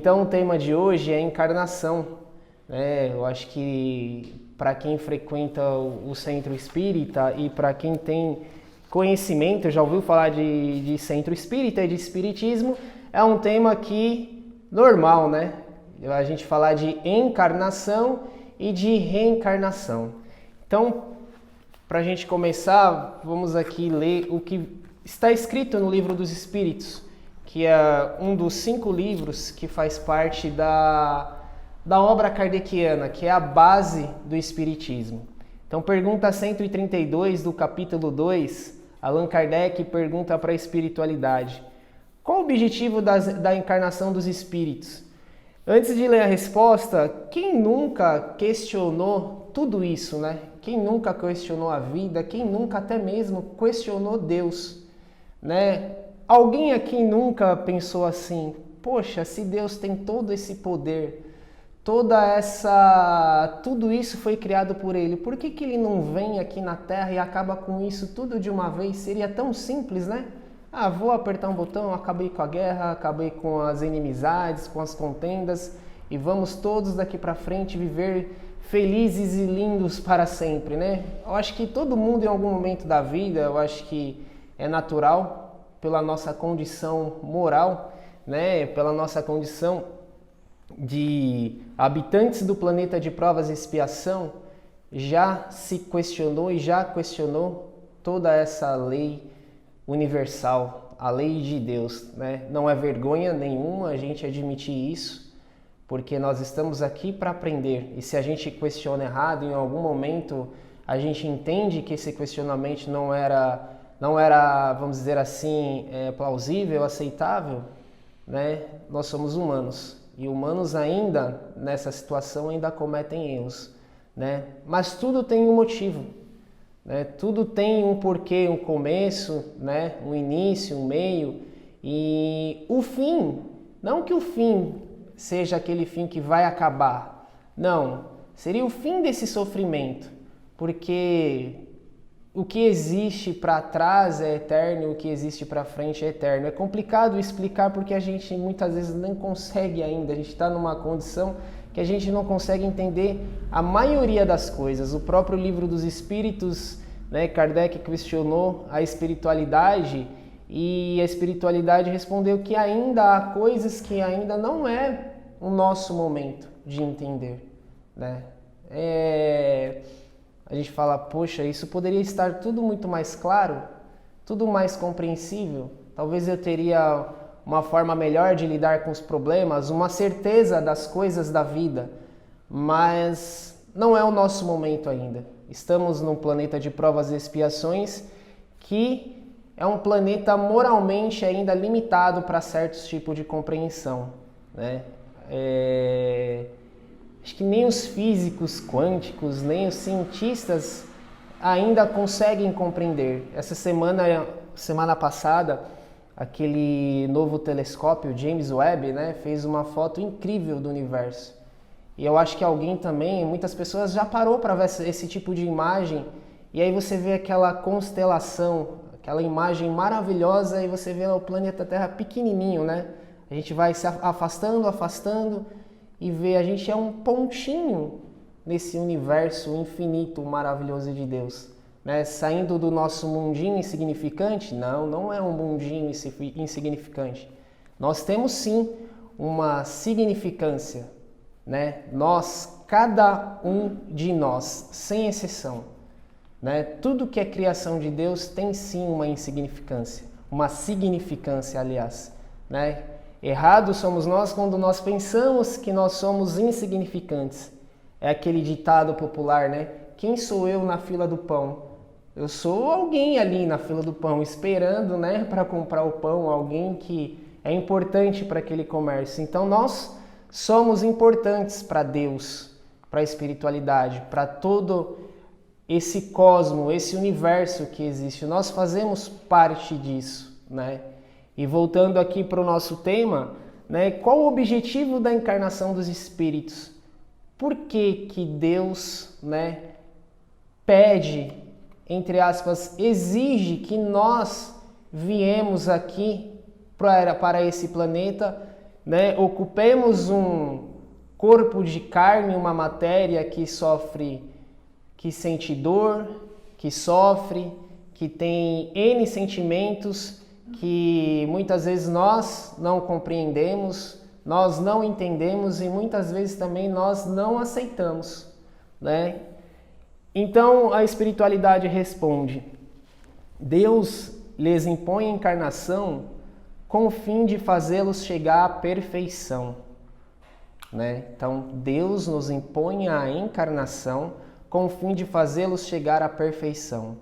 Então o tema de hoje é encarnação, né? Eu acho que para quem frequenta o centro espírita e para quem tem conhecimento, já ouviu falar de centro espírita e de espiritismo, é um tema que normal, né? A gente falar de encarnação e de reencarnação. Então, para a gente começar, vamos aqui ler o que está escrito no Livro dos Espíritos, que é um dos 5 livros que faz parte da obra kardeciana, que é a base do Espiritismo. Então, pergunta 132 do capítulo 2, Allan Kardec pergunta para a espiritualidade: qual o objetivo da encarnação dos espíritos? Antes de ler a resposta, quem nunca questionou tudo isso, né? Quem nunca questionou a vida? Quem nunca até mesmo questionou Deus, né? Alguém aqui nunca pensou assim: poxa, se Deus tem todo esse poder, tudo isso foi criado por Ele, por que Ele não vem aqui na Terra e acaba com isso tudo de uma vez? Seria tão simples, né? Ah, vou apertar um botão, acabei com a guerra, acabei com as inimizades, com as contendas e vamos todos daqui para frente viver felizes e lindos para sempre, né? Eu acho que todo mundo em algum momento da vida, eu acho que é natural pela nossa condição moral, né? Pela nossa condição de habitantes do planeta de provas e expiação, já se questionou e já questionou toda essa lei universal, a lei de Deus, né? Não é vergonha nenhuma a gente admitir isso, porque nós estamos aqui para aprender. E se a gente questiona errado, em algum momento a gente entende que esse questionamento não era, vamos dizer assim, plausível, aceitável, né? Nós somos humanos e humanos ainda nessa situação ainda cometem erros, né? Mas tudo tem um motivo. Né? Tudo tem um porquê, um começo, né? Um início, um meio e o fim. Não que o fim seja aquele fim que vai acabar, não, seria o fim desse sofrimento, porque o que existe para trás é eterno, o que existe para frente é eterno. É complicado explicar porque a gente muitas vezes não consegue ainda, a gente está numa condição que a gente não consegue entender a maioria das coisas. O próprio Livro dos Espíritos, né, Kardec questionou a espiritualidade e a espiritualidade respondeu que ainda há coisas que ainda não é o nosso momento de entender, né? A gente fala, poxa, isso poderia estar tudo muito mais claro, tudo mais compreensível. Talvez eu teria uma forma melhor de lidar com os problemas, uma certeza das coisas da vida, mas não é o nosso momento ainda. Estamos num planeta de provas e expiações que é um planeta moralmente ainda limitado para certos tipos de compreensão, né? Acho que nem os físicos quânticos, nem os cientistas ainda conseguem compreender. Essa semana passada, aquele novo telescópio, James Webb, né, fez uma foto incrível do universo. E eu acho que alguém também, muitas pessoas já parou para ver esse tipo de imagem, e aí você vê aquela constelação, aquela imagem maravilhosa, e você vê o planeta Terra pequenininho, né? A gente vai se afastando, e vê, a gente é um pontinho nesse universo infinito, maravilhoso de Deus. Né? Saindo do nosso mundinho insignificante, não é um mundinho insignificante. Nós temos sim uma significância, né? Nós, cada um de nós, sem exceção, né? Tudo que é criação de Deus tem sim uma insignificância, uma significância, aliás, né? Errados somos nós quando nós pensamos que nós somos insignificantes. É aquele ditado popular, né? Quem sou eu na fila do pão? Eu sou alguém ali na fila do pão, esperando, né, para comprar o pão, alguém que é importante para aquele comércio. Então nós somos importantes para Deus, para a espiritualidade, para todo esse cosmo, esse universo que existe. Nós fazemos parte disso, né? E voltando aqui para o nosso tema, né, qual o objetivo da encarnação dos espíritos? Por que que Deus, né, pede, entre aspas, exige que nós viemos aqui para esse planeta né, ocupemos um corpo de carne, uma matéria que sofre, que sente dor, que sofre, que tem N sentimentos que muitas vezes nós não compreendemos, nós não entendemos e muitas vezes também nós não aceitamos, né? Então a espiritualidade responde: Deus lhes impõe a encarnação com o fim de fazê-los chegar à perfeição, né? Então Deus nos impõe a encarnação com o fim de fazê-los chegar à perfeição.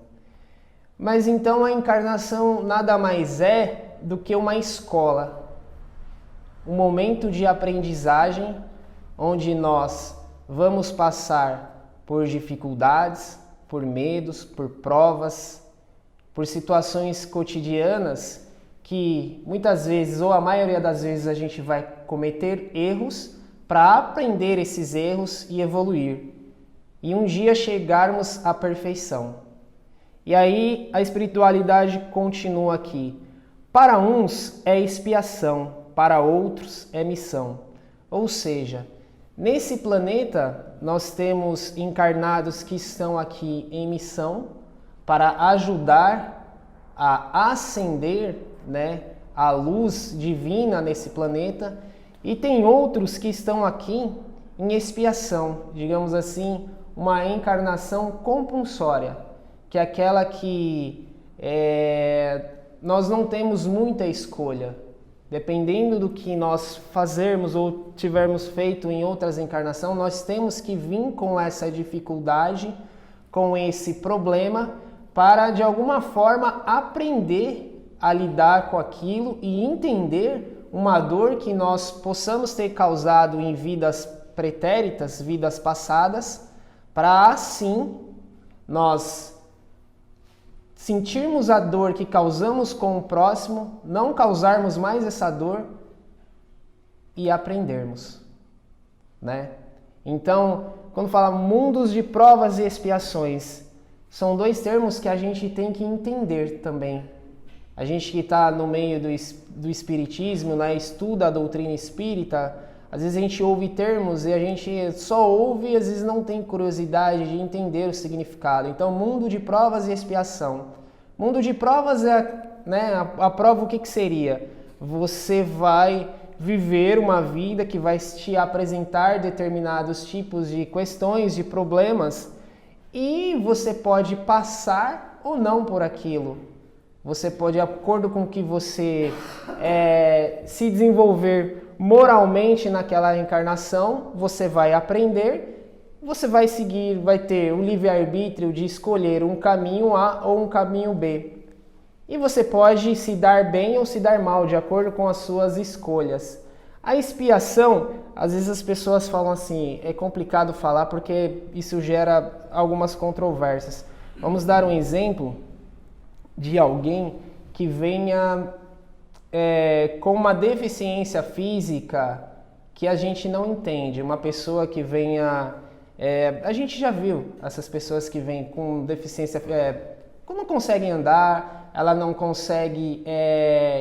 Mas então a encarnação nada mais é do que uma escola, um momento de aprendizagem onde nós vamos passar por dificuldades, por medos, por provas, por situações cotidianas que muitas vezes, ou a maioria das vezes, a gente vai cometer erros para aprender esses erros e evoluir. E um dia chegarmos à perfeição. E aí a espiritualidade continua aqui. Para uns é expiação, para outros é missão. Ou seja, nesse planeta nós temos encarnados que estão aqui em missão para ajudar a acender, né, a luz divina nesse planeta, e tem outros que estão aqui em expiação, digamos assim, uma encarnação compulsória, que é aquela que nós não temos muita escolha. Dependendo do que nós fazermos ou tivermos feito em outras encarnações, nós temos que vir com essa dificuldade, com esse problema, para de alguma forma aprender a lidar com aquilo e entender uma dor que nós possamos ter causado em vidas pretéritas, vidas passadas, para assim nós sentirmos a dor que causamos com o próximo, não causarmos mais essa dor e aprendermos, né? Então, quando fala mundos de provas e expiações, são dois termos que a gente tem que entender também. A gente que está no meio do espiritismo, né, estuda a doutrina espírita, às vezes a gente ouve termos e a gente só ouve e às vezes não tem curiosidade de entender o significado. Então, mundo de provas e expiação. Mundo de provas é, né, a prova o que seria? Você vai viver uma vida que vai te apresentar determinados tipos de questões, de problemas, e você pode passar ou não por aquilo. Você pode, de acordo com o que você se desenvolver moralmente naquela encarnação, você vai aprender, você vai seguir, vai ter o livre-arbítrio de escolher um caminho A ou um caminho B. E você pode se dar bem ou se dar mal, de acordo com as suas escolhas. A expiação, às vezes as pessoas falam assim, é complicado falar porque isso gera algumas controvérsias. Vamos dar um exemplo de alguém que venha com uma deficiência física que a gente não entende. Uma pessoa que venha... a gente já viu essas pessoas que vêm com deficiência... não conseguem andar, ela não consegue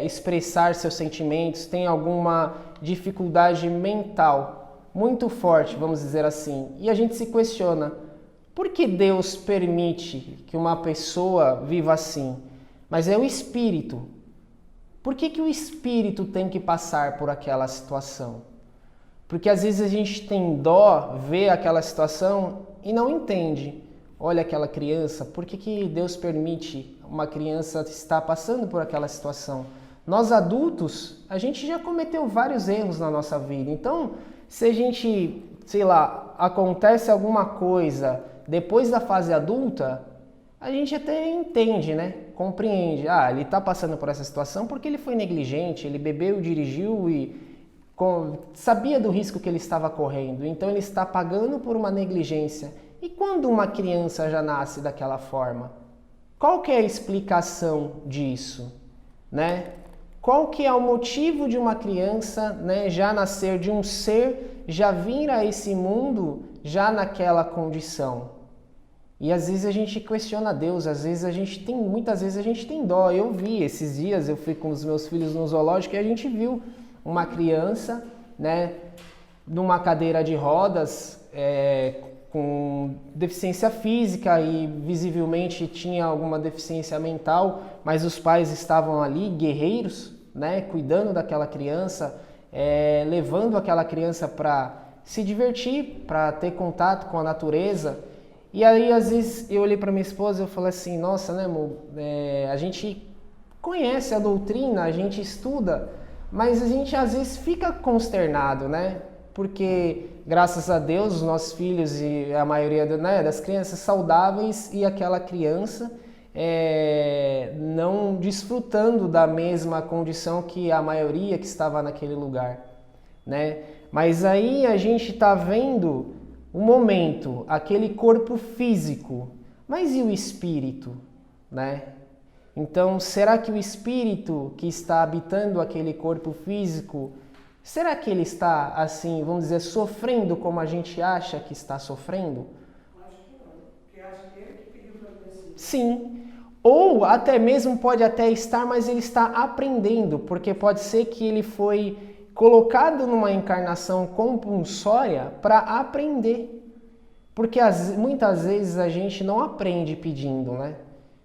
expressar seus sentimentos, tem alguma dificuldade mental muito forte, vamos dizer assim. E a gente se questiona, por que Deus permite que uma pessoa viva assim? Mas é o espírito. Por que o espírito tem que passar por aquela situação? Porque às vezes a gente tem dó, vê aquela situação e não entende. Olha aquela criança, por que Deus permite uma criança estar passando por aquela situação? Nós adultos, a gente já cometeu vários erros na nossa vida. Então, se a gente, sei lá, acontece alguma coisa depois da fase adulta, a gente até entende, né? Compreende. Ah, ele está passando por essa situação porque ele foi negligente, ele bebeu, dirigiu e sabia do risco que ele estava correndo. Então, ele está pagando por uma negligência. E quando uma criança já nasce daquela forma? Qual que é a explicação disso, né? Qual que é o motivo de uma criança, né, já nascer, de um ser, já vir a esse mundo já naquela condição? E às vezes a gente questiona Deus, muitas vezes a gente tem dó. Eu vi esses dias, eu fui com os meus filhos no zoológico e a gente viu uma criança, né, numa cadeira de rodas, com deficiência física e visivelmente tinha alguma deficiência mental, mas os pais estavam ali, guerreiros, né, cuidando daquela criança, levando aquela criança para se divertir, para ter contato com a natureza. E aí, às vezes, eu olhei para minha esposa e eu falei assim, nossa, né, amor, a gente conhece a doutrina, a gente estuda, mas a gente às vezes fica consternado, né? Porque, graças a Deus, os nossos filhos e a maioria das crianças saudáveis e aquela criança não desfrutando da mesma condição que a maioria que estava naquele lugar, né? Mas aí a gente está vendo um momento, aquele corpo físico, mas e o espírito, né? Então, será que o espírito que está habitando aquele corpo físico, será que ele está, assim, vamos dizer, sofrendo como a gente acha que está sofrendo? Acho que não, porque acho que ele que pediu para ele. Sim. Ou até mesmo pode até estar, mas ele está aprendendo, porque pode ser que ele foi colocado numa encarnação compulsória para aprender. Porque muitas vezes a gente não aprende pedindo, né?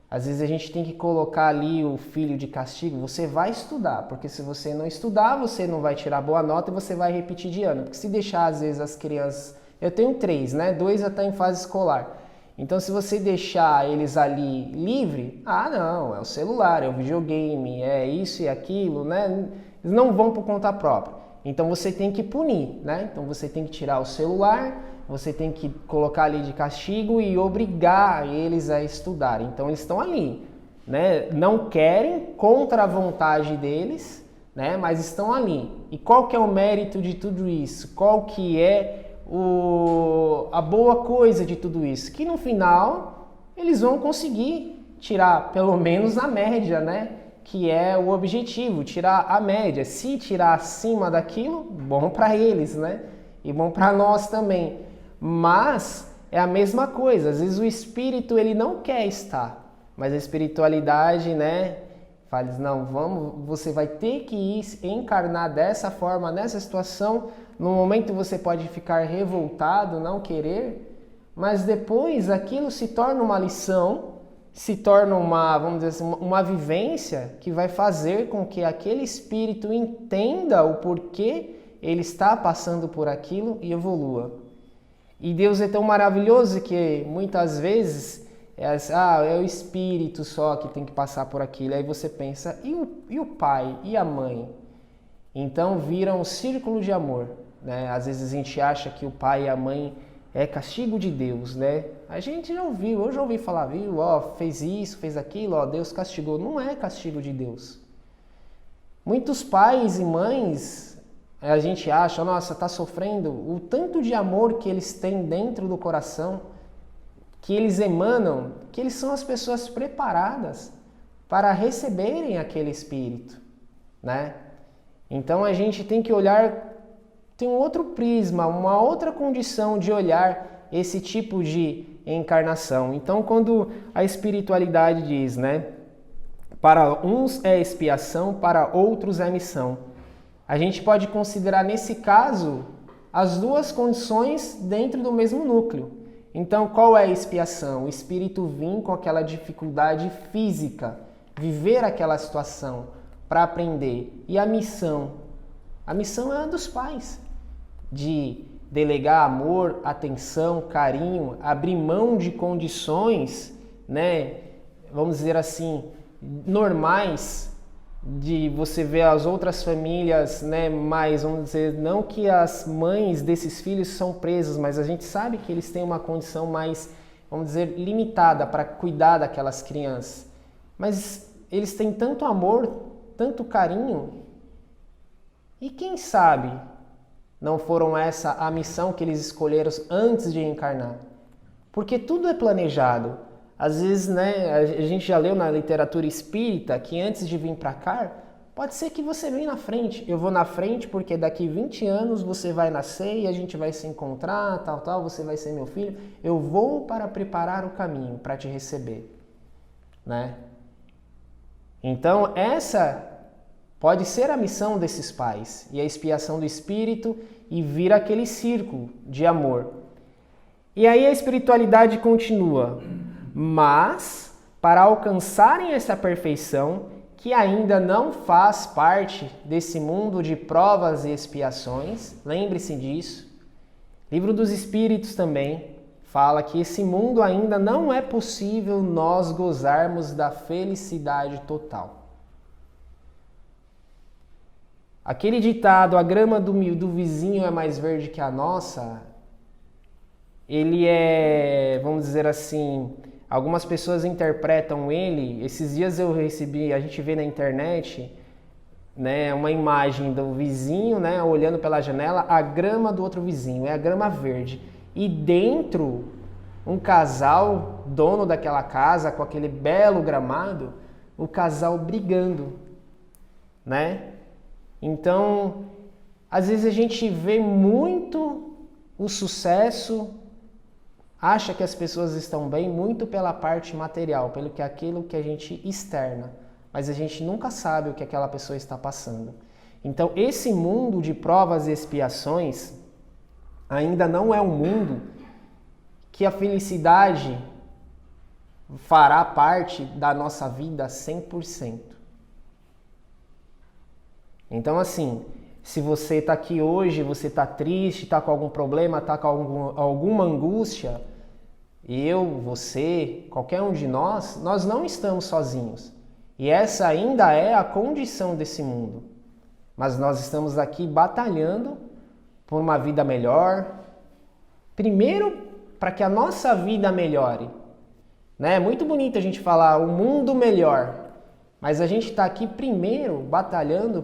Às vezes a gente tem que colocar ali o filho de castigo, você vai estudar, porque se você não estudar, você não vai tirar boa nota e você vai repetir de ano. Porque se deixar às vezes as crianças, eu tenho 3, né? 2 já estão em fase escolar. Então se você deixar eles ali livre, não, é o celular, é o videogame, é isso e aquilo, né? Eles não vão por conta própria. Então você tem que punir, né? Então você tem que tirar o celular, você tem que colocar ali de castigo e obrigar eles a estudar. Então eles estão ali, né? Não querem, contra a vontade deles, né? Mas estão ali. E qual que é o mérito de tudo isso? Qual que é a boa coisa de tudo isso? Que no final eles vão conseguir tirar pelo menos a média, né? Que é o objetivo, tirar a média. Se tirar acima daquilo, bom para eles, né? E bom para nós também. Mas é a mesma coisa. Às vezes o espírito ele não quer estar, mas a espiritualidade, né? Fala, não, você vai ter que ir encarnar dessa forma, nessa situação. No momento você pode ficar revoltado, não querer, mas depois aquilo se torna uma lição, se torna vamos dizer assim, uma vivência que vai fazer com que aquele espírito entenda o porquê ele está passando por aquilo e evolua. E Deus é tão maravilhoso que muitas vezes é o espírito só que tem que passar por aquilo. Aí você pensa, e o pai, e a mãe? Então vira um círculo de amor, né? Às vezes a gente acha que o pai e a mãe é castigo de Deus, né? A gente já ouviu, eu já ouvi falar, viu? Fez isso, fez aquilo, Deus castigou. Não é castigo de Deus. Muitos pais e mães, a gente acha, nossa, está sofrendo, o tanto de amor que eles têm dentro do coração, que eles emanam, que eles são as pessoas preparadas para receberem aquele espírito, né? Então a gente tem que olhar, tem um outro prisma, uma outra condição de olhar esse tipo de encarnação. Então quando a espiritualidade diz, né, para uns é expiação, para outros é missão. A gente pode considerar nesse caso as duas condições dentro do mesmo núcleo. Então qual é a expiação? O espírito vir com aquela dificuldade física, viver aquela situação para aprender. E a missão? A missão é a dos pais, de delegar amor, atenção, carinho, abrir mão de condições, né, vamos dizer assim, normais, de você ver as outras famílias, né, mais, vamos dizer, não que as mães desses filhos são presas, mas a gente sabe que eles têm uma condição mais, vamos dizer, limitada para cuidar daquelas crianças. Mas eles têm tanto amor, tanto carinho, e quem sabe não foram essa a missão que eles escolheram antes de encarnar? Porque tudo é planejado. Às vezes, né, a gente já leu na literatura espírita que antes de vir para cá, pode ser que você venha na frente. Eu vou na frente porque daqui 20 anos você vai nascer e a gente vai se encontrar, tal, você vai ser meu filho. Eu vou para preparar o caminho para te receber, né? Então, essa Pode ser a missão desses pais e a expiação do Espírito e vir aquele círculo de amor. E aí a espiritualidade continua. Mas, para alcançarem essa perfeição, que ainda não faz parte desse mundo de provas e expiações, lembre-se disso. Livro dos Espíritos também fala que esse mundo ainda não é possível nós gozarmos da felicidade total. Aquele ditado, a grama do vizinho é mais verde que a nossa, ele é, vamos dizer assim, algumas pessoas interpretam ele. Esses dias eu recebi, a gente vê na internet, né, uma imagem do vizinho, né, olhando pela janela, a grama do outro vizinho, é a grama verde. E dentro, um casal, dono daquela casa, com aquele belo gramado, o casal brigando, né? Então, às vezes a gente vê muito o sucesso, acha que as pessoas estão bem muito pela parte material, pelo que aquilo que a gente externa, mas a gente nunca sabe o que aquela pessoa está passando. Então, esse mundo de provas e expiações ainda não é um mundo que a felicidade fará parte da nossa vida 100%. Então, assim, se você está aqui hoje, você está triste, está com algum problema, está com alguma angústia, eu, você, qualquer um de nós não estamos sozinhos. E essa ainda é a condição desse mundo. Mas nós estamos aqui batalhando por uma vida melhor. Primeiro, para que a nossa vida melhore. Né? É muito bonito a gente falar o mundo melhor. Mas a gente está aqui primeiro batalhando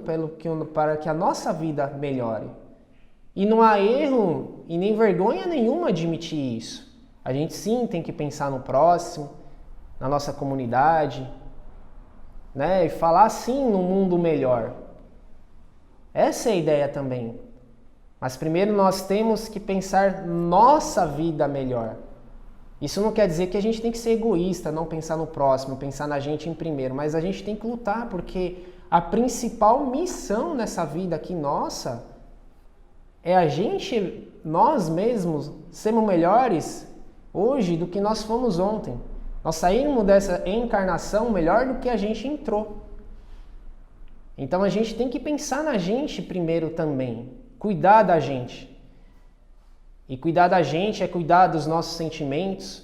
para que a nossa vida melhore. E não há erro e nem vergonha nenhuma admitir isso. A gente sim tem que pensar no próximo, na nossa comunidade, né? E falar sim no mundo melhor. Essa é a ideia também. Mas primeiro nós temos que pensar nossa vida melhor. Isso não quer dizer que a gente tem que ser egoísta, não pensar no próximo, pensar na gente em primeiro, mas a gente tem que lutar, porque a principal missão nessa vida aqui nossa é a gente, nós mesmos, sermos melhores hoje do que nós fomos ontem. Nós saímos dessa encarnação melhor do que a gente entrou. Então a gente tem que pensar na gente primeiro também, cuidar da gente. E cuidar da gente é cuidar dos nossos sentimentos,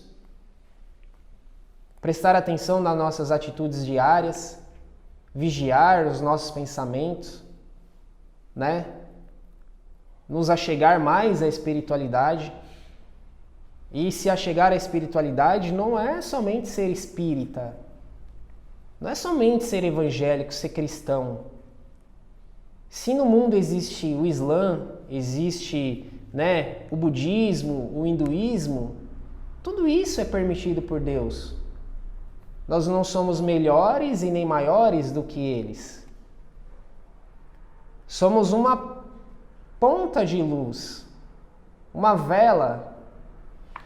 prestar atenção nas nossas atitudes diárias, vigiar os nossos pensamentos, né? Nos achegar mais à espiritualidade. E se achegar à espiritualidade não é somente ser espírita, não é somente ser evangélico, ser cristão. Se no mundo existe o Islã, existe, né, o budismo, o hinduísmo, tudo isso é permitido por Deus. Nós não somos melhores e nem maiores do que eles. Somos uma ponta de luz, uma vela,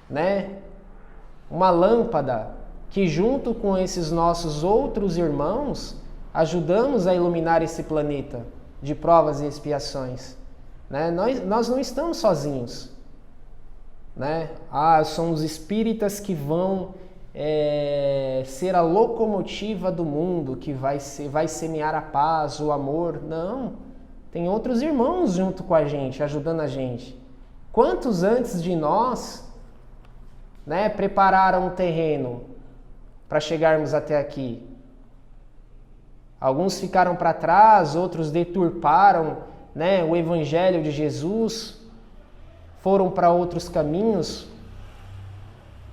né? Uma lâmpada que junto com esses nossos outros irmãos ajudamos a iluminar esse planeta de provas e expiações. Né? Nós não estamos sozinhos. Né? São os espíritas que vão ser a locomotiva do mundo, que vai semear a paz, o amor. Não, tem outros irmãos junto com a gente, ajudando a gente. Quantos antes de nós, né, prepararam o terreno para chegarmos até aqui? Alguns ficaram para trás, outros deturparam, né, o Evangelho de Jesus, foram para outros caminhos,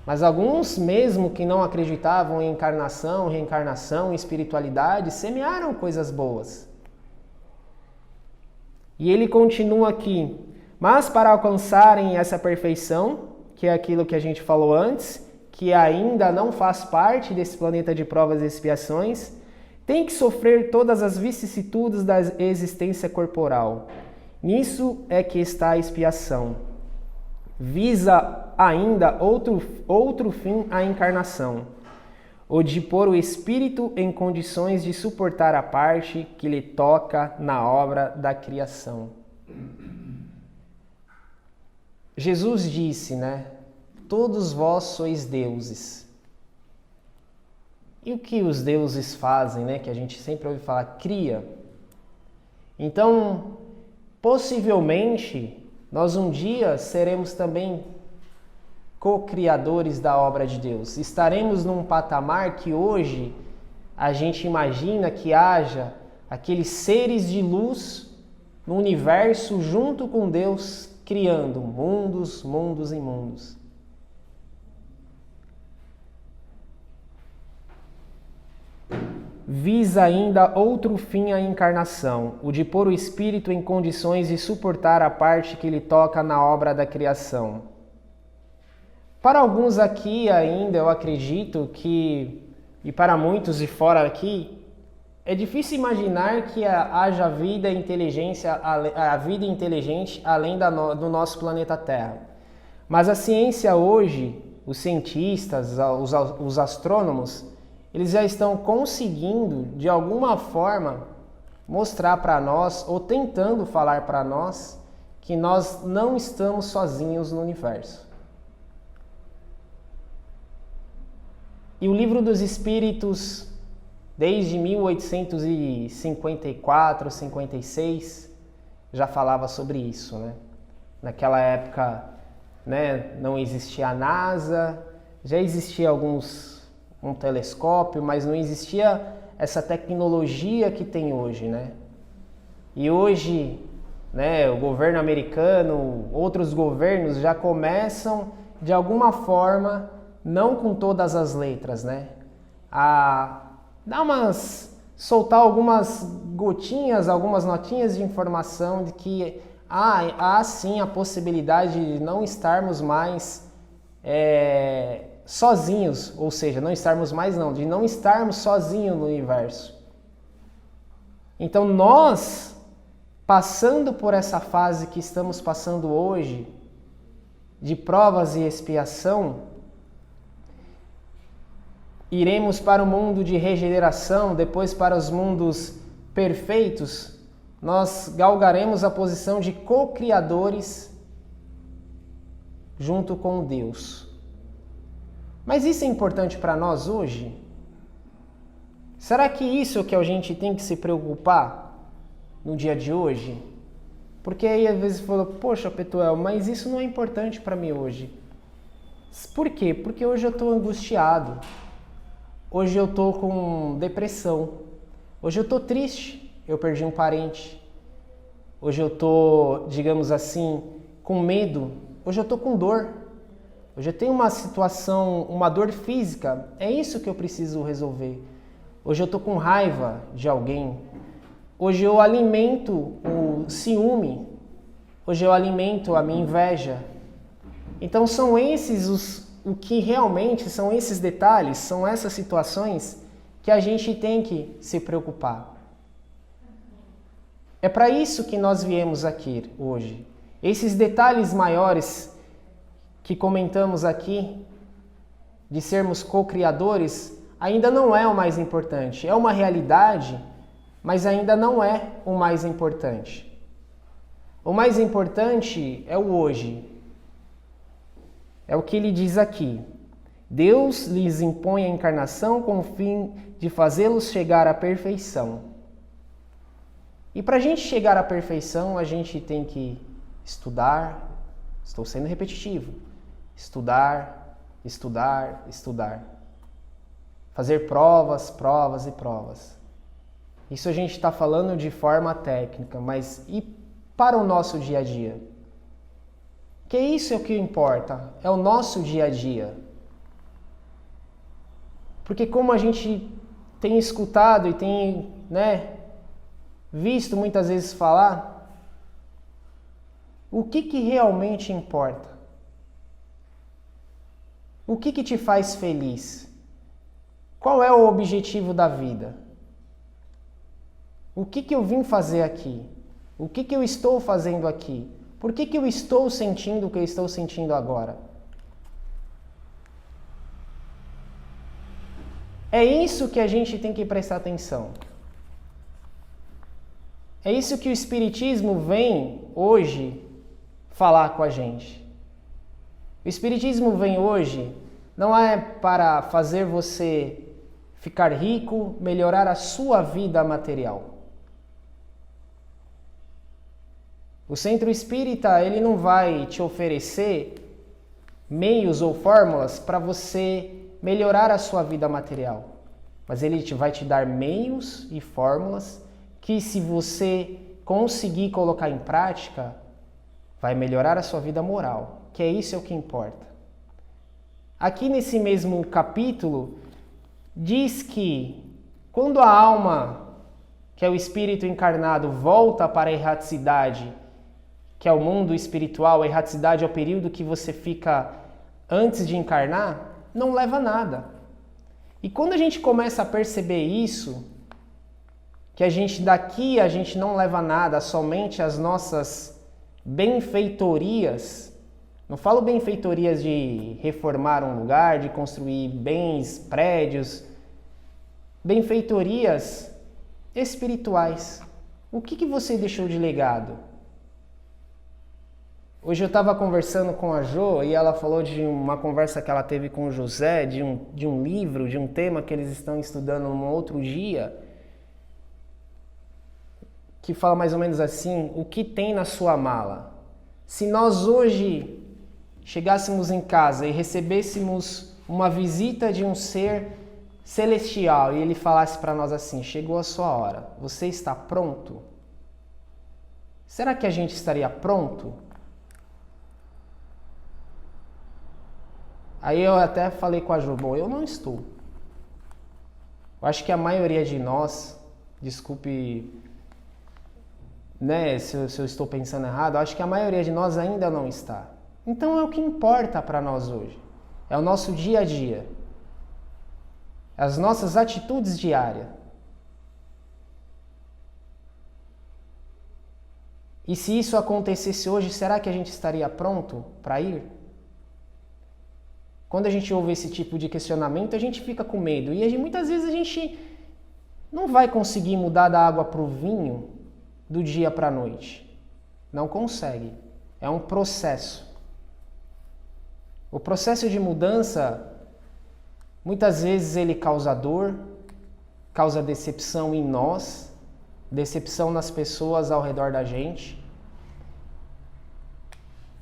mas alguns mesmo que não acreditavam em encarnação, reencarnação, em espiritualidade, semearam coisas boas. E ele continua aqui, mas para alcançarem essa perfeição, que é aquilo que a gente falou antes, que ainda não faz parte desse planeta de provas e expiações, tem que sofrer todas as vicissitudes da existência corporal. Nisso é que está a expiação. Visa ainda outro fim a encarnação. ou de pôr o espírito em condições de suportar a parte que lhe toca na obra da criação. Jesus disse, né? Todos vós sois deuses. E o que os deuses fazem, né? Que a gente sempre ouve falar, cria. Então, possivelmente, nós um dia seremos também co-criadores da obra de Deus. Estaremos num patamar que hoje a gente imagina que haja aqueles seres de luz no universo junto com Deus, criando mundos, mundos e mundos. Visa ainda outro fim à encarnação, o de pôr o espírito em condições de suportar a parte que lhe toca na obra da criação. Para alguns aqui ainda, eu acredito que, e para muitos de fora aqui, é difícil imaginar que haja vida e inteligência, a vida inteligente além do nosso planeta Terra. Mas a ciência hoje, os cientistas, os astrônomos, eles já estão conseguindo, de alguma forma, mostrar para nós, ou tentando falar para nós, que nós não estamos sozinhos no universo. E o Livro dos Espíritos, desde 1854, 56, já falava sobre isso, né? Naquela época, né, não existia a NASA, já existia um telescópio, mas não existia essa tecnologia que tem hoje, né? E hoje, né, o governo americano, outros governos já começam, de alguma forma, não com todas as letras, né, a soltar algumas gotinhas, algumas notinhas de informação de que há sim a possibilidade de não estarmos mais sozinhos, ou seja, de não estarmos sozinhos no universo. Então nós, passando por essa fase que estamos passando hoje, de provas e expiação, iremos para o mundo de regeneração, depois para os mundos perfeitos, nós galgaremos a posição de co-criadores junto com Deus. Mas isso é importante para nós hoje? Será que isso é o que a gente tem que se preocupar no dia de hoje? Porque aí às vezes fala, poxa, Petuel, mas isso não é importante para mim hoje. Por quê? Porque hoje eu estou angustiado. Hoje eu estou com depressão. Hoje eu estou triste. Eu perdi um parente. Hoje eu estou, digamos assim, com medo. Hoje eu estou com dor. Hoje eu tenho uma situação, uma dor física. É isso que eu preciso resolver. Hoje eu estou com raiva de alguém. Hoje eu alimento o ciúme. Hoje eu alimento a minha inveja. Então são esses o que realmente são esses detalhes, são essas situações que a gente tem que se preocupar. É para isso que nós viemos aqui hoje. Esses detalhes maiores que comentamos aqui, de sermos co-criadores, ainda não é o mais importante. É uma realidade, mas ainda não é o mais importante. O mais importante é o hoje. É o que ele diz aqui. Deus lhes impõe a encarnação com o fim de fazê-los chegar à perfeição. E para a gente chegar à perfeição, a gente tem que estudar. Estou sendo repetitivo. Estudar, estudar, estudar. Fazer provas, provas e provas. Isso a gente está falando de forma técnica, mas e para o nosso dia a dia? Que isso é o que importa, é o nosso dia a dia. Porque como a gente tem escutado e tem, visto muitas vezes falar, o que realmente importa? O que te faz feliz? Qual é o objetivo da vida? O que eu vim fazer aqui? O que eu estou fazendo aqui? Por que eu estou sentindo o que eu estou sentindo agora? É isso que a gente tem que prestar atenção. É isso que o Espiritismo vem hoje falar com a gente. O Espiritismo vem hoje não é para fazer você ficar rico, melhorar a sua vida material. O Centro Espírita, ele não vai te oferecer meios ou fórmulas para você melhorar a sua vida material, mas ele vai te dar meios e fórmulas que, se você conseguir colocar em prática, vai melhorar a sua vida moral, que é isso que importa. Aqui nesse mesmo capítulo, diz que quando a alma, que é o espírito encarnado, volta para a erraticidade, que é o mundo espiritual, a erraticidade é o período que você fica antes de encarnar, não leva a nada. E quando a gente começa a perceber isso, que a gente não leva nada, somente as nossas benfeitorias. Não falo benfeitorias de reformar um lugar, de construir bens, prédios. Benfeitorias espirituais. O que você deixou de legado? Hoje eu estava conversando com a Jo e ela falou de uma conversa que ela teve com o José, de um livro, de um tema que eles estão estudando num outro dia, que fala mais ou menos assim: o que tem na sua mala? Se nós hoje chegássemos em casa e recebêssemos uma visita de um ser celestial e ele falasse para nós assim: chegou a sua hora, você está pronto? Será que a gente estaria pronto? Aí eu até falei com a Jo: bom, eu não estou. Eu acho que a maioria de nós, desculpe, né, se eu estou pensando errado, eu acho que a maioria de nós ainda não está. Então é o que importa para nós hoje. É o nosso dia a dia. As nossas atitudes diárias. E se isso acontecesse hoje, será que a gente estaria pronto para ir? Quando a gente ouve esse tipo de questionamento, a gente fica com medo. E muitas vezes a gente não vai conseguir mudar da água para o vinho do dia para a noite. Não consegue. É um processo. O processo de mudança, muitas vezes ele causa dor, causa decepção em nós, decepção nas pessoas ao redor da gente.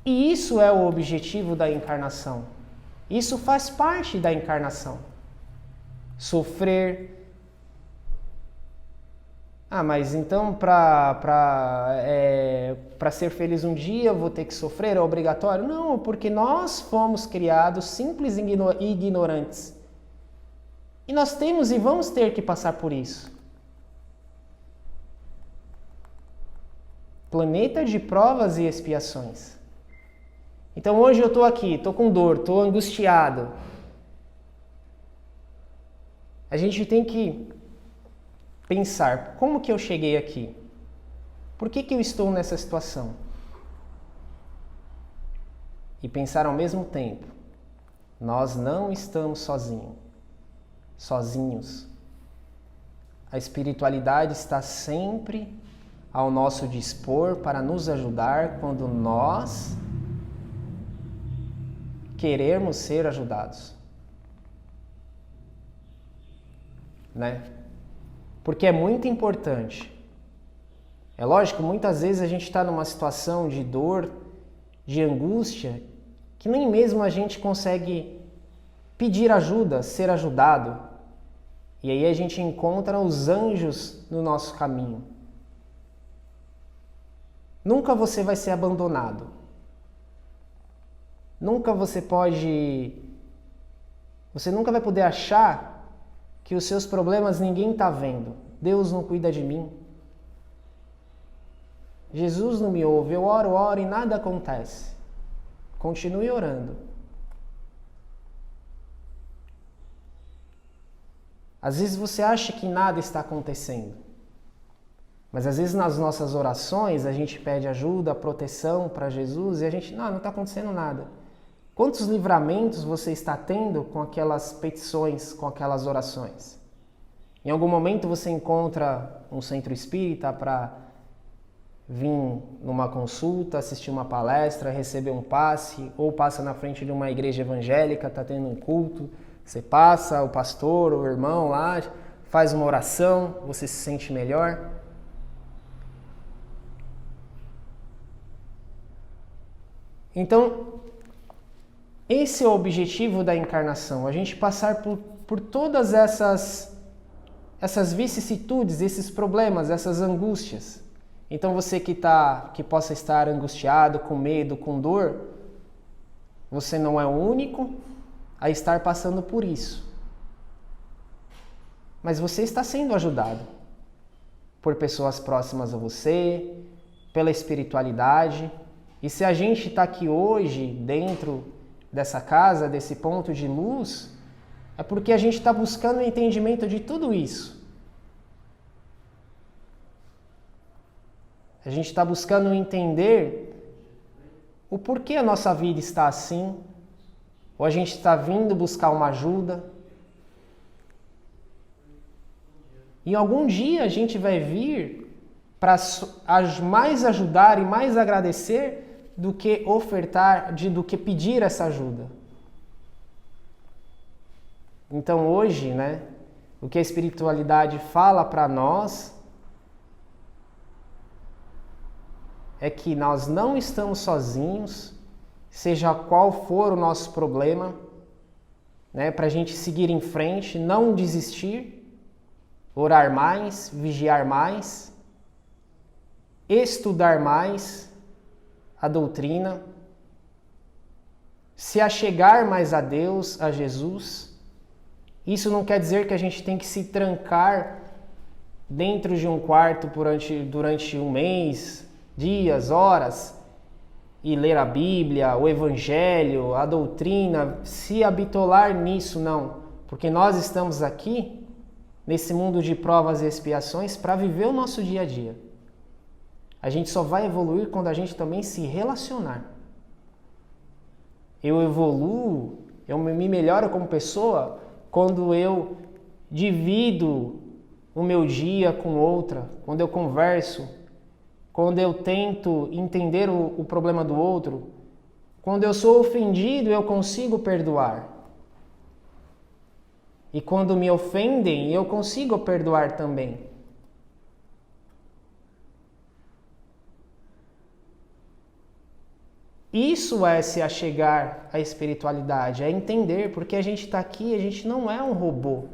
E isso é o objetivo da encarnação. Isso faz parte da encarnação. Sofrer. Ah, mas então para ser feliz um dia eu vou ter que sofrer? É obrigatório? Não, porque nós fomos criados simples e ignorantes. E nós temos e vamos ter que passar por isso. Planeta de provas e expiações. Então hoje eu estou aqui, estou com dor, estou angustiado. A gente tem que pensar: como que eu cheguei aqui? Por que eu estou nessa situação? E pensar ao mesmo tempo: nós não estamos sozinhos. A espiritualidade está sempre ao nosso dispor para nos ajudar quando nós querermos ser ajudados. Né? Porque é muito importante. É lógico, muitas vezes a gente está numa situação de dor, de angústia, que nem mesmo a gente consegue pedir ajuda, ser ajudado. E aí a gente encontra os anjos no nosso caminho. Nunca você vai ser abandonado. Você nunca vai poder achar que os seus problemas ninguém está vendo. Deus não cuida de mim. Jesus não me ouve. Eu oro e nada acontece. Continue orando. Às vezes você acha que nada está acontecendo. Mas às vezes nas nossas orações a gente pede ajuda, proteção para Jesus e a gente, não está acontecendo nada. Quantos livramentos você está tendo com aquelas petições, com aquelas orações? Em algum momento você encontra um centro espírita para vir numa consulta, assistir uma palestra, receber um passe, ou passa na frente de uma igreja evangélica, está tendo um culto, você passa, o pastor, o irmão lá, faz uma oração, você se sente melhor. Então, esse é o objetivo da encarnação, a gente passar por todas essas vicissitudes, esses problemas, essas angústias. Então você que possa estar angustiado, com medo, com dor, você não é o único a estar passando por isso. Mas você está sendo ajudado por pessoas próximas a você, pela espiritualidade. E se a gente está aqui hoje, dentro dessa casa, desse ponto de luz, é porque a gente está buscando o entendimento de tudo isso. A gente está buscando entender o porquê a nossa vida está assim, ou a gente está vindo buscar uma ajuda. E algum dia a gente vai vir para mais ajudar e mais agradecer do que ofertar, do que pedir essa ajuda. Então hoje, o que a espiritualidade fala para nós é que nós não estamos sozinhos, seja qual for o nosso problema, para a gente seguir em frente, não desistir, orar mais, vigiar mais, estudar mais a doutrina, se achegar mais a Deus, a Jesus. Isso não quer dizer que a gente tem que se trancar dentro de um quarto durante um mês, dias, horas, e ler a Bíblia, o Evangelho, a doutrina, se habitolar nisso, não. Porque nós estamos aqui, nesse mundo de provas e expiações, para viver o nosso dia a dia. A gente só vai evoluir quando a gente também se relacionar. Eu evoluo, eu me melhoro como pessoa quando eu divido o meu dia com outra, quando eu converso, quando eu tento entender o problema do outro, quando eu sou ofendido, eu consigo perdoar. E quando me ofendem, eu consigo perdoar também. Isso é se achegar à espiritualidade, é entender, porque a gente está aqui, a gente não é um robô.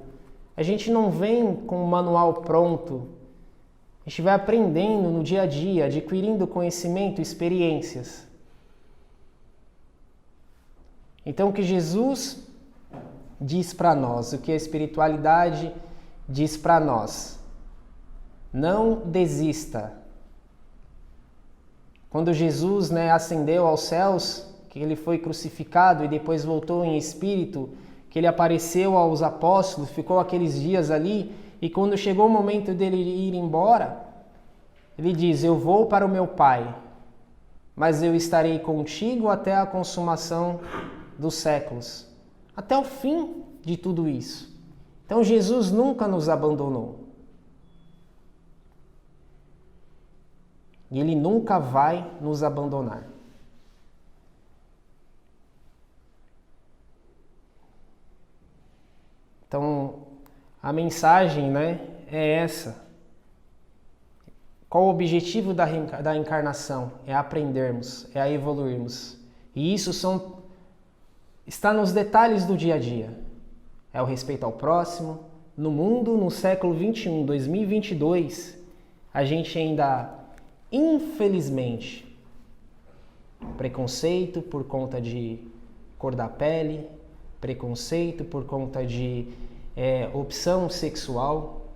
A gente não vem com um manual pronto. A gente vai aprendendo no dia a dia, adquirindo conhecimento, experiências. Então o que Jesus diz para nós, o que a espiritualidade diz para nós: não desista. Quando Jesus ascendeu aos céus, que ele foi crucificado e depois voltou em espírito, que ele apareceu aos apóstolos, ficou aqueles dias ali, e quando chegou o momento dele ir embora, ele diz: eu vou para o meu Pai, mas eu estarei contigo até a consumação dos séculos, até o fim de tudo isso. Então Jesus nunca nos abandonou. E Ele nunca vai nos abandonar. Então, a mensagem, é essa. Qual o objetivo da encarnação? É aprendermos, é evoluirmos. E isso está nos detalhes do dia a dia. É o respeito ao próximo. No mundo, no século XXI, 2022, a gente ainda, infelizmente, preconceito por conta de cor da pele, preconceito por conta de opção sexual,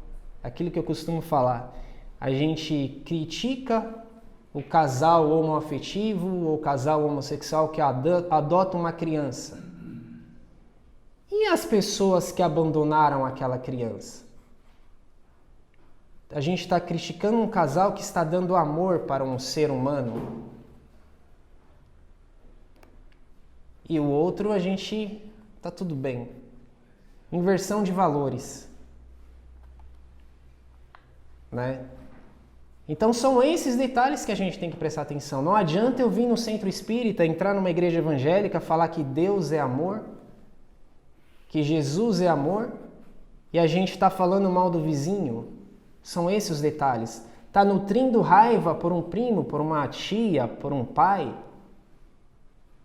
aquilo que eu costumo falar. A gente critica o casal homoafetivo ou o casal homossexual que adota uma criança. E as pessoas que abandonaram aquela criança? A gente está criticando um casal que está dando amor para um ser humano. e o outro a gente tá tudo bem. Inversão de valores, né? Então são esses detalhes que a gente tem que prestar atenção. Não adianta eu vir no centro espírita, entrar numa igreja evangélica, falar que Deus é amor, que Jesus é amor, e a gente está falando mal do vizinho. São esses os detalhes. Está nutrindo raiva por um primo, por uma tia, por um pai.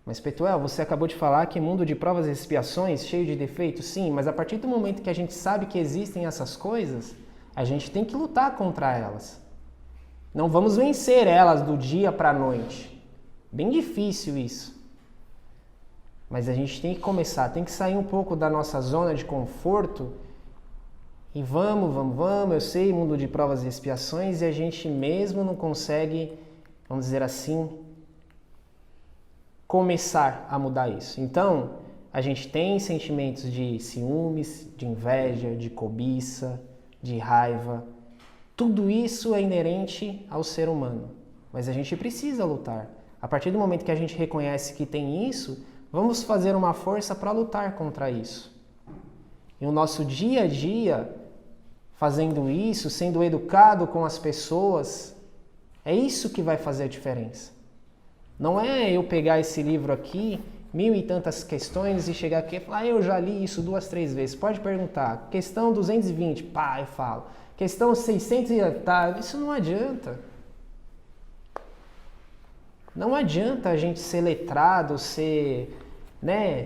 Mas Petuel, você acabou de falar que mundo de provas e expiações, cheio de defeitos, sim, mas a partir do momento que a gente sabe que existem essas coisas, a gente tem que lutar contra elas. Não vamos vencer elas do dia para a noite. Bem difícil isso. Mas a gente tem que começar, tem que sair um pouco da nossa zona de conforto e vamos, eu sei, mundo de provas e expiações, e a gente mesmo não consegue, vamos dizer assim, começar a mudar isso. Então, a gente tem sentimentos de ciúmes, de inveja, de cobiça, de raiva. Tudo isso é inerente ao ser humano, mas a gente precisa lutar. A partir do momento que a gente reconhece que tem isso, vamos fazer uma força para lutar contra isso. E o nosso dia a dia, fazendo isso, sendo educado com as pessoas, é isso que vai fazer a diferença. Não é eu pegar esse livro aqui, 1000 e tantas questões, e chegar aqui e falar, eu já li isso 2, 3 vezes. Pode perguntar. Questão 220, pá, eu falo. Questão 600, tá, isso não adianta. Não adianta a gente ser letrado,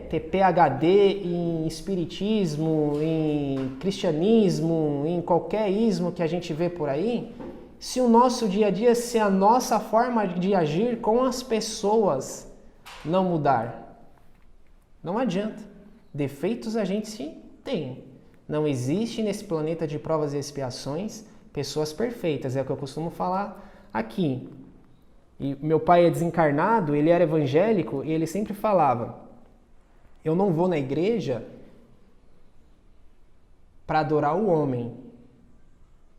ter PhD em espiritismo, em cristianismo, em qualquer ismo que a gente vê por aí, se o nosso dia a dia, se a nossa forma de agir com as pessoas não mudar. Não adianta. Defeitos a gente tem. Não existe nesse planeta de provas e expiações pessoas perfeitas, é o que eu costumo falar aqui. E meu pai é desencarnado, ele era evangélico e ele sempre falava, eu não vou na igreja para adorar o homem,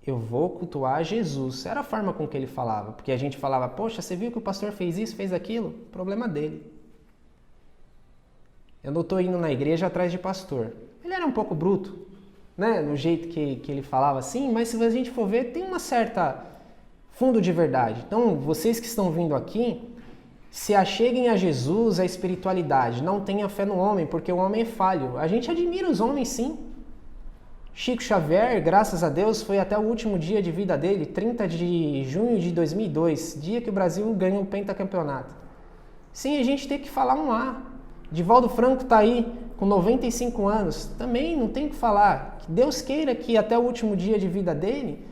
eu vou cultuar Jesus. Era a forma com que ele falava, porque a gente falava, poxa, você viu que o pastor fez isso, fez aquilo? Problema dele. Eu não estou indo na igreja atrás de pastor. Ele era um pouco bruto, né? No jeito que ele falava assim, mas se a gente for ver, tem uma certa fundo de verdade. Então, vocês que estão vindo aqui, se acheguem a Jesus, a espiritualidade. Não tenha fé no homem, porque o homem é falho. A gente admira os homens, sim. Chico Xavier, graças a Deus, foi até o último dia de vida dele, 30 de junho de 2002, dia que o Brasil ganhou o pentacampeonato. Sim, a gente tem que falar um A. Divaldo Franco está aí com 95 anos, também não tem o que falar. Que Deus queira que até o último dia de vida dele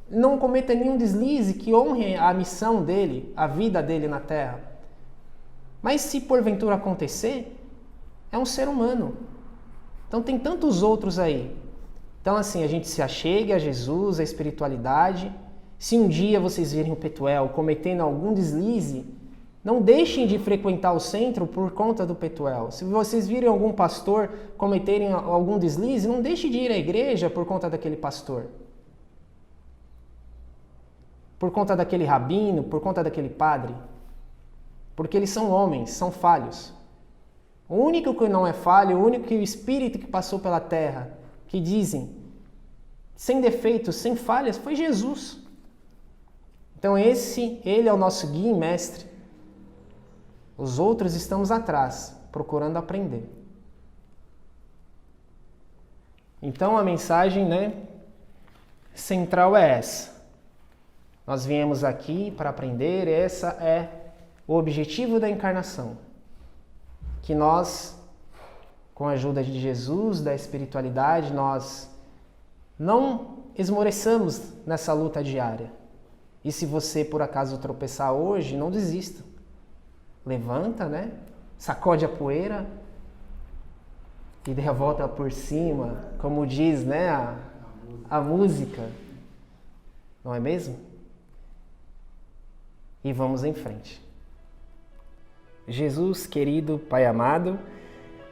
não cometa nenhum deslize, que honre a missão dele, a vida dele na Terra. Mas se porventura acontecer, é um ser humano. Então tem tantos outros aí. Então assim, a gente se achegue a Jesus, a espiritualidade. Se um dia vocês virem o Petuel cometendo algum deslize, não deixem de frequentar o centro por conta do Petuel. Se vocês virem algum pastor cometerem algum deslize, não deixem de ir à igreja por conta daquele pastor. Por conta daquele rabino, por conta daquele padre. Porque eles são homens, são falhos. O único que não é falho, o único que o Espírito que passou pela terra, que dizem, sem defeitos, sem falhas, foi Jesus. Então ele é o nosso guia e mestre. Os outros estamos atrás, procurando aprender. Então a mensagem, central é essa. Nós viemos aqui para aprender, esse é o objetivo da encarnação. Que nós, com a ajuda de Jesus, da espiritualidade, nós não esmoreçamos nessa luta diária. E se você por acaso tropeçar hoje, não desista. Levanta, sacode a poeira e dê a volta por cima, como diz, a música. Não é mesmo? E vamos em frente. Jesus, querido Pai amado,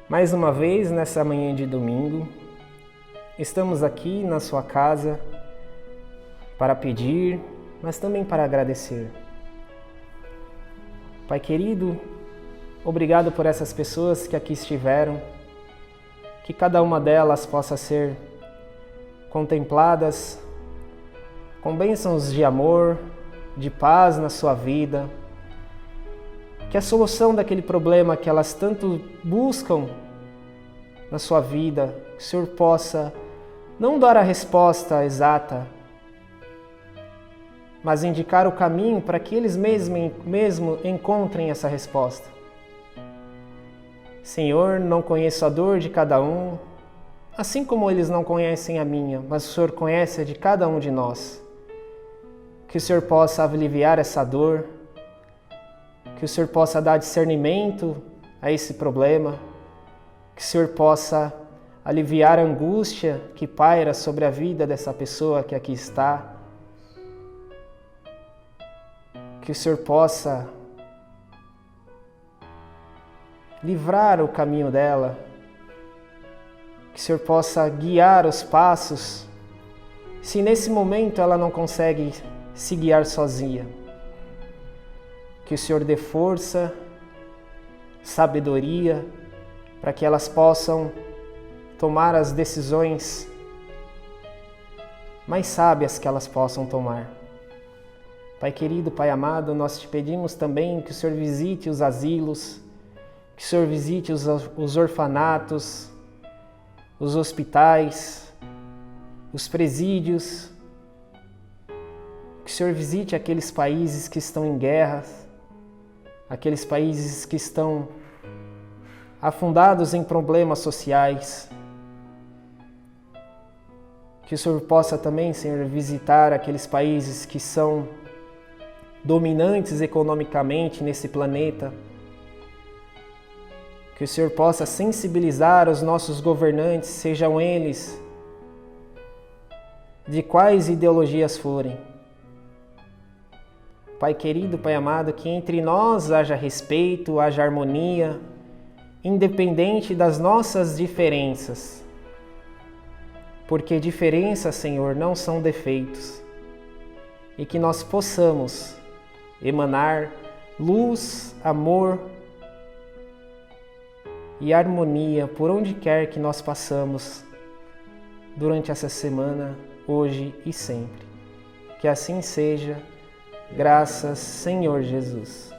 mais uma vez nessa manhã de domingo, estamos aqui na sua casa para pedir, mas também para agradecer. Pai querido, Obrigado por essas pessoas que aqui estiveram, que cada uma delas possa ser contempladas com bênçãos de amor, de paz na sua vida, que a solução daquele problema que elas tanto buscam na sua vida, que o Senhor possa não dar a resposta exata, mas indicar o caminho para que eles mesmo encontrem essa resposta. Senhor, não conheço a dor de cada um, assim como eles não conhecem a minha, mas o Senhor conhece a de cada um de nós. Que o Senhor possa aliviar essa dor, que o Senhor possa dar discernimento a esse problema, que o Senhor possa aliviar a angústia que paira sobre a vida dessa pessoa que aqui está, que o Senhor possa livrar o caminho dela, que o Senhor possa guiar os passos, se nesse momento ela não consegue se guiar sozinha. Que o Senhor dê força, sabedoria, para que elas possam tomar as decisões mais sábias que elas possam tomar. Pai querido, Pai amado, nós te pedimos também que o Senhor visite os asilos, que o Senhor visite os orfanatos, os hospitais, os presídios, que o Senhor visite aqueles países que estão em guerras, aqueles países que estão afundados em problemas sociais. Que o Senhor possa também, Senhor, visitar aqueles países que são dominantes economicamente nesse planeta. Que o Senhor possa sensibilizar os nossos governantes, sejam eles de quais ideologias forem. Pai querido, Pai amado, que entre nós haja respeito, haja harmonia, independente das nossas diferenças. Porque diferenças, Senhor, não são defeitos. E que nós possamos emanar luz, amor e harmonia por onde quer que nós passamos durante essa semana, hoje e sempre. Que assim seja. Graças, Senhor Jesus.